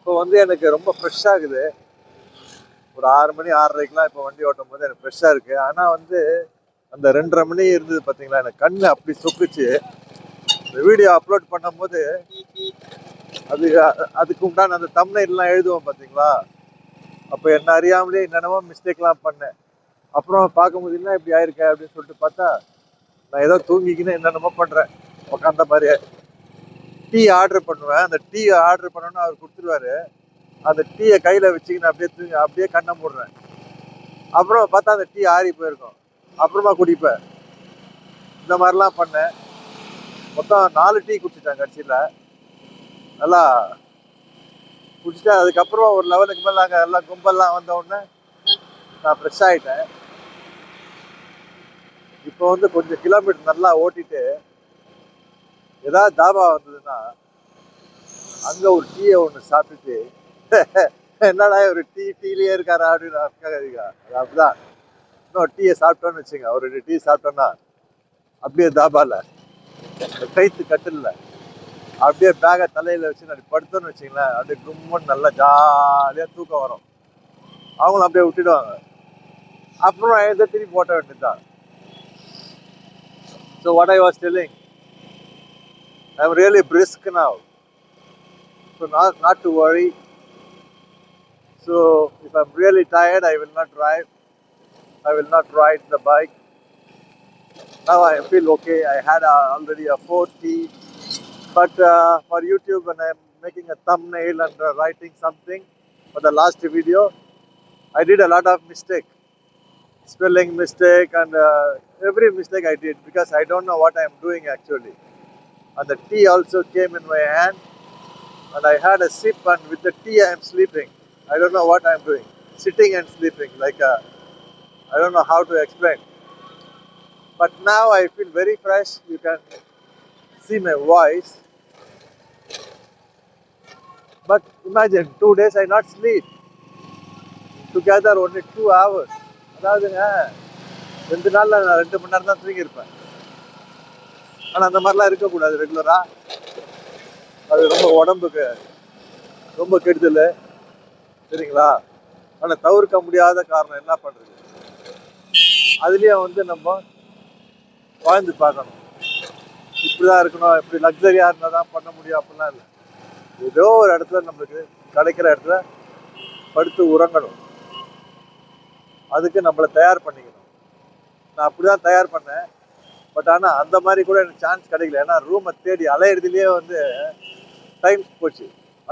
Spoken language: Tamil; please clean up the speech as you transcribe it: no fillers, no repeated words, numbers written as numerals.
இப்போ வந்து எனக்கு ரொம்ப ஃப்ரெஷ்ஷாக இருக்குது. ஒரு 6 மணி 6:30க்கெலாம் இப்போ வண்டி ஓட்டும் போது எனக்கு ஃப்ரெஷ்ஷாக இருக்குது. ஆனால் வந்து அந்த 2:30 மணி இருந்தது பார்த்தீங்களா, எனக்கு கண்ணு அப்படி சொக்குச்சு. இந்த வீடியோ அப்லோட் பண்ணும்போது அது அதுக்கு உண்டான அந்த தம்ப்நெயில்லாம் எழுதுவோம் பார்த்தீங்களா, அப்போ என்ன அறியாமலே என்னென்னமோ மிஸ்டேக்லாம் பண்ணேன். அப்புறம் பார்க்கும்போது என்ன இப்படி ஆயிருக்கேன் அப்படின்னு சொல்லிட்டு பார்த்தா, நான் ஏதோ தூங்கிக்கின்னு என்னென்னமோ பண்ணுறேன் உட்காந்த மாதிரியே. டீ ஆர்டர் பண்ணுவேன். அந்த டீ ஆர்டர் பண்ணோன்னா அவர் கொடுத்துருவாரு. அந்த டீயை கையில் வச்சுக்கின்னு அப்படியே தூங்கி அப்படியே கண்ணை மூடுறேன். அப்புறம் பார்த்தா அந்த டீ ஆறி போயிருக்கும். அப்புறமா குடிப்பேன். இந்த மாதிரிலாம் பண்ணேன். மொத்தம் 4 டீ குடிச்சிட்டேன் கட்சியில். நல்லா குடிச்சிட்டு அதுக்கப்புறம் ஒரு லெவலுக்கு மேலே நாங்கள் எல்லாம் கும்பல்லாம் வந்த உடனே நான் ஃப்ரெஷ் ஆகிட்டேன். இப்போ வந்து கொஞ்சம் கிலோமீட்டர் நல்லா ஓட்டிட்டு ஏதாவது தாபா வந்ததுன்னா அங்கே ஒரு டீயை ஒன்று சாப்பிட்டுட்டு என்னடா ஒரு டீலேயே இருக்காரா அப்படின்னு கேட்காதீங்க. அது அப்படிதான். இன்னும் டீயை சாப்பிட்டோன்னு வச்சுங்க, ஒரு 2 டீ சாப்பிட்டோன்னா அப்படியே தாபால கைத்து கட்டில்ல அப்படியே பேகை தலையில வச்சு நான் படுத்தோன்னு வச்சுங்களேன், அப்படியே கும்முன்னு நல்லா ஜாலியாக தூக்கம் வரும். அவங்களும் அப்படியே விட்டுடுவாங்க. அப்புறம் எழுத திருப்பி போட்ட வேண்டியதுதான். So what I was telling, I am really brisk now. So not to worry. So if I'm really tired, I will not drive. I will not ride the bike. Now I feel okay. I had already a 4 tea. But for YouTube, when I'm making a thumbnail and writing something for the last video, I did a lot of mistake, spelling mistake, and every mistake I did because I don't know what I'm doing actually. And the tea also came in my hand, and I had a sip, and with the tea I am sleeping. I don't know what I'm doing, sitting and sleeping like I don't know how to explain. But now I feel very fresh. You can see my voice. But imagine 2 days I not sleep. Together only 2 hours. அதாவதுங்க 2 நாள்ல நான் 2 மணி நேரம் தான் தூங்கியிருப்பேன். ஆனால் அந்த மாதிரிலாம் இருக்கக்கூடாது ரெகுலரா. அது ரொம்ப உடம்புக்கு ரொம்ப கெடுதல், சரிங்களா? ஆனால் தவிர்க்க முடியாத காரணம் என்ன பண்ணுறது, அதுலேயும் வந்து நம்ம வாழ்ந்து பார்க்கணும். இப்படி தான் இருக்கணும், இப்படி லக்ஸரியாக இருந்தால் தான் பண்ண முடியும் அப்படிலாம் இல்லை. ஏதோ ஒரு இடத்துல நம்மளுக்கு கிடைக்கிற இடத்துல படுத்து உறங்கணும். அதுக்கு நம்மளை தயார் பண்ணிக்கணும். நான் அப்படி தான் தயார் பண்ணேன். பட் ஆனால் அந்த மாதிரி கூட எனக்கு சான்ஸ் கிடைக்கல. ஏன்னா ரூமை தேடி அலையிறதுலேயே வந்து டைம் போச்சு.